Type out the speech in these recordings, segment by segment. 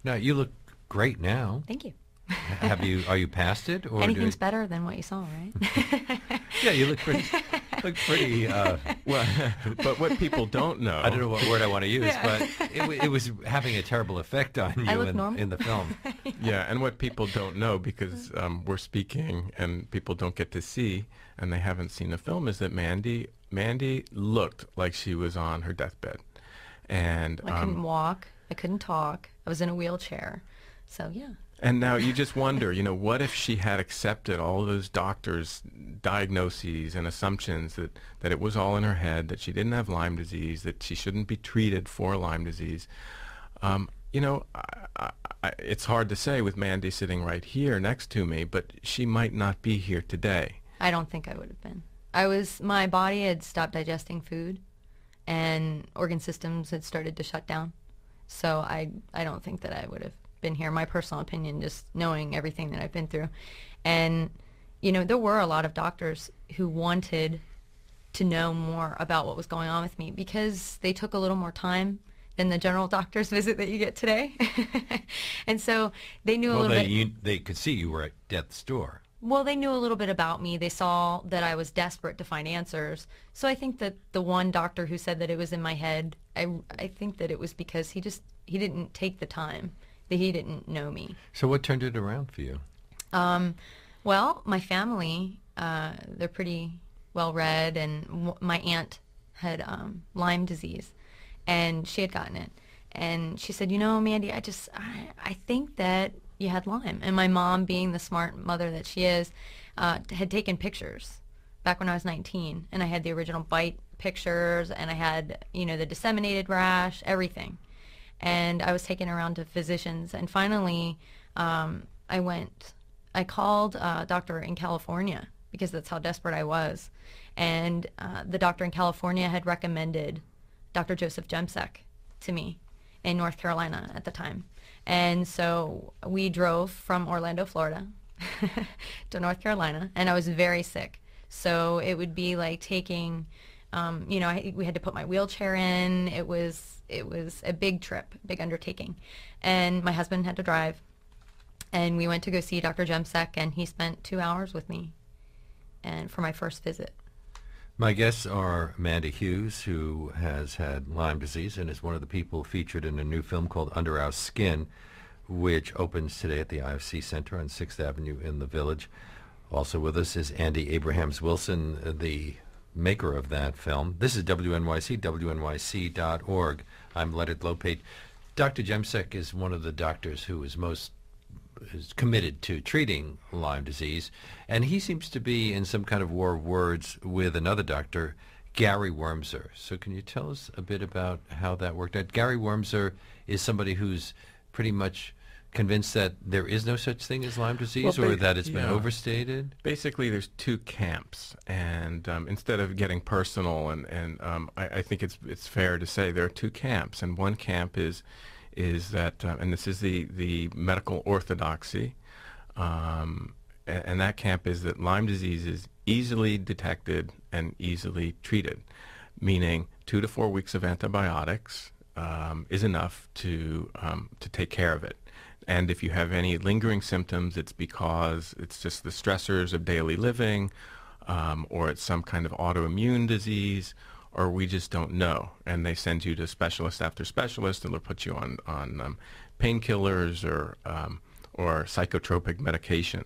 Now, you look great now. Thank you. Are you past it? Or anything's better than what you saw, right? Yeah, you look pretty, well, but what people don't know... I don't know what word I want to use, but it was having a terrible effect on you in the film. Yeah, and what people don't know, because we're speaking and people don't get to see, and they haven't seen the film, is that Mandy looked like she was on her deathbed. And I couldn't walk. I couldn't talk. I was in a wheelchair. So, yeah. And now you just wonder, what if she had accepted all those doctors' diagnoses and assumptions that it was all in her head, that she didn't have Lyme disease, that she shouldn't be treated for Lyme disease. It's hard to say with Mandy sitting right here next to me, but she might not be here today. I don't think I would have been. My body had stopped digesting food, and organ systems had started to shut down. So I don't think that I would have been here. My personal opinion, just knowing everything that I've been through. And, there were a lot of doctors who wanted to know more about what was going on with me because they took a little more time than the general doctor's visit that you get today. And so they knew a little bit. They could see you were at death's door. Well, they knew a little bit about me. They saw that I was desperate to find answers. So I think that the one doctor who said that it was in my head, I think that it was because he didn't take the time, that he didn't know me. So what turned it around for you? Well, my family, they're pretty well-read, and my aunt had Lyme disease, and she had gotten it. And she said, Mandy, I think that you had Lyme. And my mom, being the smart mother that she is, had taken pictures back when I was 19, and I had the original bite pictures, and I had, the disseminated rash, everything. And I was taken around to physicians, and finally I called a doctor in California because that's how desperate I was. And the doctor in California had recommended Dr. Joseph Jemsek to me in North Carolina at the time. And so we drove from Orlando, Florida to North Carolina, and I was very sick. So it would be like taking, we had to put my wheelchair in. It was a big trip, big undertaking. And my husband had to drive. And we went to go see Dr. Jemsek, and he spent 2 hours with me and for my first visit. My guests are Amanda Hughes, who has had Lyme disease and is one of the people featured in a new film called Under Our Skin, which opens today at the IFC Center on 6th Avenue in the Village. Also with us is Andy Abrahams-Wilson, the maker of that film. This is WNYC, WNYC.org. I'm Leonard Lopate. Dr. Jemsek is one of the doctors who is committed to treating Lyme disease, and he seems to be in some kind of war of words with another doctor, Gary Wormser. So can you tell us a bit about how that worked out? Gary Wormser is somebody who's pretty much convinced that there is no such thing as Lyme disease, or that it's been overstated? Basically, there's two camps, and instead of getting personal, I think it's fair to say there are two camps, and one camp is that, and this is the medical orthodoxy, and that camp is that Lyme disease is easily detected and easily treated, meaning 2 to 4 weeks of antibiotics is enough to take care of it. And if you have any lingering symptoms, it's because it's just the stressors of daily living, or it's some kind of autoimmune disease, or we just don't know. And they send you to specialist after specialist, and they'll put you on painkillers or psychotropic medication.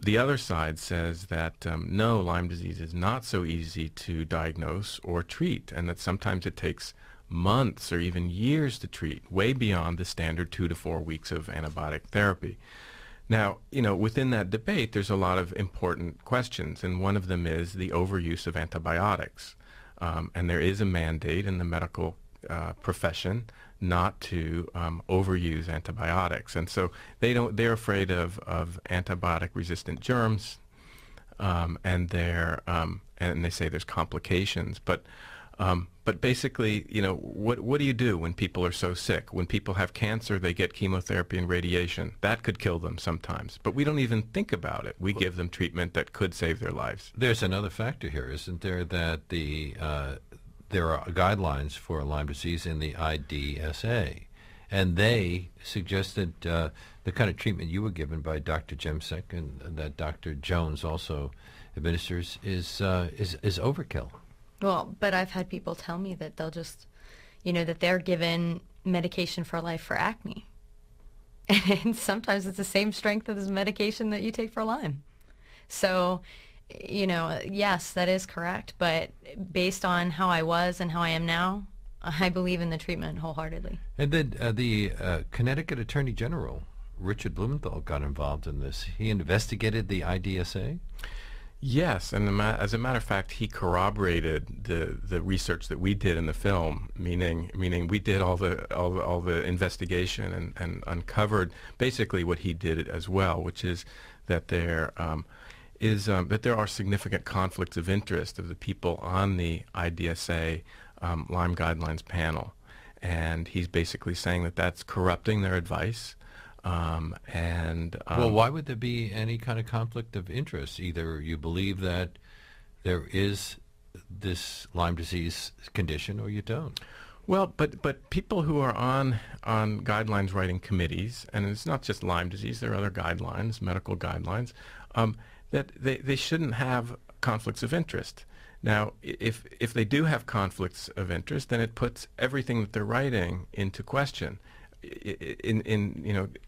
The other side says that no, Lyme disease is not so easy to diagnose or treat, and that sometimes it takes months or even years to treat, way beyond the standard 2 to 4 weeks of antibiotic therapy. Now, within that debate, there's a lot of important questions, and one of them is the overuse of antibiotics. And there is a mandate in the medical profession not to overuse antibiotics, and so they're afraid of antibiotic-resistant germs, and they say there's complications, but basically, what do you do when people are so sick? When people have cancer, they get chemotherapy and radiation. That could kill them sometimes, but we don't even think about it. We give them treatment that could save their lives. There's another factor here, isn't there, that there are guidelines for Lyme disease in the IDSA, and they suggested the kind of treatment you were given by Dr. Jemsek and that Dr. Jones also administers is overkill. Well, but I've had people tell me that they'll just, that they're given medication for life for acne. And sometimes it's the same strength as medication that you take for Lyme. So, yes, that is correct. But based on how I was and how I am now, I believe in the treatment wholeheartedly. And then the Connecticut Attorney General, Richard Blumenthal, got involved in this. He investigated the IDSA? Yes, and as a matter of fact, he corroborated the research that we did in the film, meaning we did all the investigation and uncovered basically what he did as well, which is that there are significant conflicts of interest of the people on the IDSA Lyme Guidelines panel, and he's basically saying that that's corrupting their advice. Well, why would there be any kind of conflict of interest? Either you believe that there is this Lyme disease condition, or you don't. Well, but people who are on guidelines writing committees, and it's not just Lyme disease, there are other guidelines, medical guidelines, that they shouldn't have conflicts of interest. Now, if they do have conflicts of interest, then it puts everything that they're writing into question.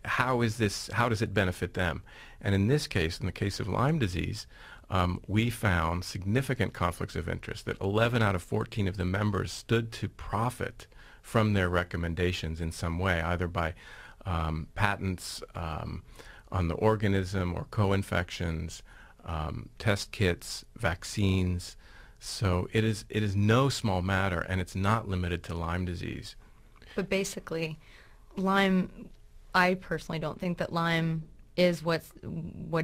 How does it benefit them? And in this case, in the case of Lyme disease, we found significant conflicts of interest, that 11 out of 14 of the members stood to profit from their recommendations in some way, either by patents on the organism or co-infections, test kits, vaccines. So it is no small matter, and it's not limited to Lyme disease. But basically, Lyme, I personally don't think that Lyme is what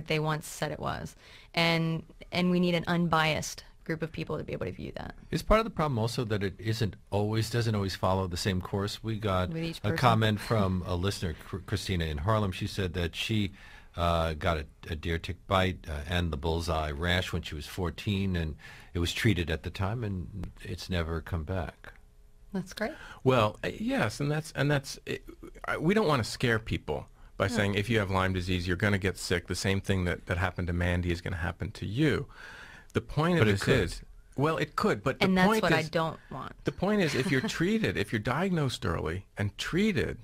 they once said it was, and we need an unbiased group of people to be able to view that. Is part of the problem also that it doesn't always follow the same course? We got a comment from a listener, Christina in Harlem. She said that she got a deer tick bite and the bullseye rash when she was 14, and it was treated at the time, and it's never come back. That's great. Well, yes, and that's it. We don't want to scare people by saying if you have Lyme disease, you're going to get sick. The same thing that happened to Mandy is going to happen to you. The point of this is, well, it could, but and the point is, that's what I don't want. The point is, if you're treated, if you're diagnosed early and treated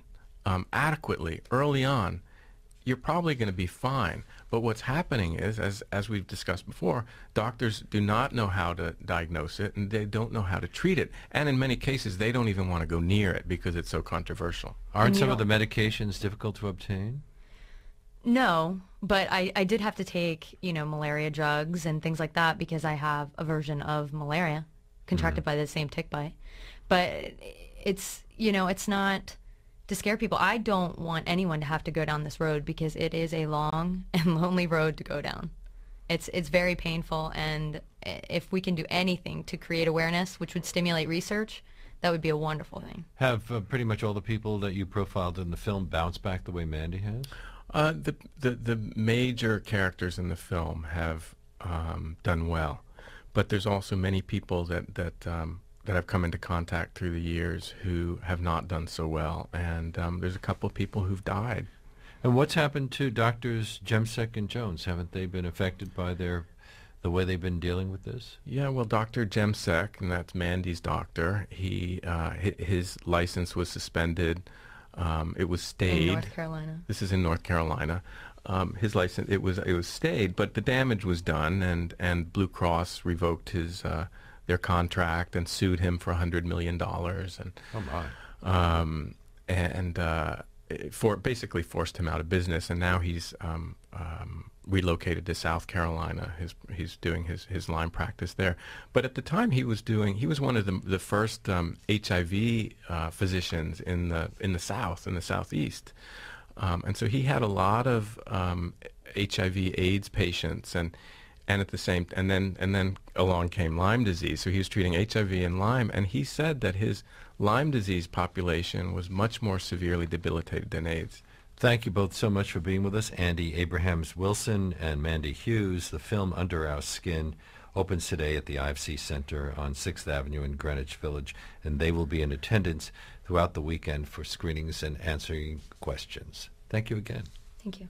adequately early on, you're probably going to be fine. But what's happening is, as we've discussed before, doctors do not know how to diagnose it, and they don't know how to treat it. And in many cases, they don't even want to go near it because it's so controversial. Aren't some of the medications difficult to obtain? No, but I did have to take, malaria drugs and things like that because I have a version of malaria contracted by the same tick bite. But it's, it's not to scare people. I don't want anyone to have to go down this road because it is a long and lonely road to go down. It's very painful, and if we can do anything to create awareness, which would stimulate research, that would be a wonderful thing. Have pretty much all the people that you profiled in the film bounced back the way Mandy has? The major characters in the film have done well, but there's also many people that I've come into contact through the years who have not done so well, and there's a couple of people who've died. And what's happened to Doctors Jemsek and Jones? Haven't they been affected by the way they've been dealing with this? Yeah, well, Dr. Jemsek, and that's Mandy's doctor, his license was suspended. It was stayed. In North Carolina. This is in North Carolina. His license, it was stayed, but the damage was done, and Blue Cross revoked their contract and sued him for $100 million, basically forced him out of business, and now he's relocated to South Carolina. He's doing his Lyme practice there. But at the time he was one of the first HIV physicians in the South, in the Southeast, and so he had a lot of HIV/AIDS patients, and at the same, and then along came Lyme disease. So he was treating HIV and Lyme, and he said that his Lyme disease population was much more severely debilitated than AIDS. Thank you both so much for being with us. Andy Abrahams-Wilson and Mandy Hughes. The film Under Our Skin opens today at the IFC Center on 6th Avenue in Greenwich Village, and they will be in attendance throughout the weekend for screenings and answering questions. Thank you again. Thank you.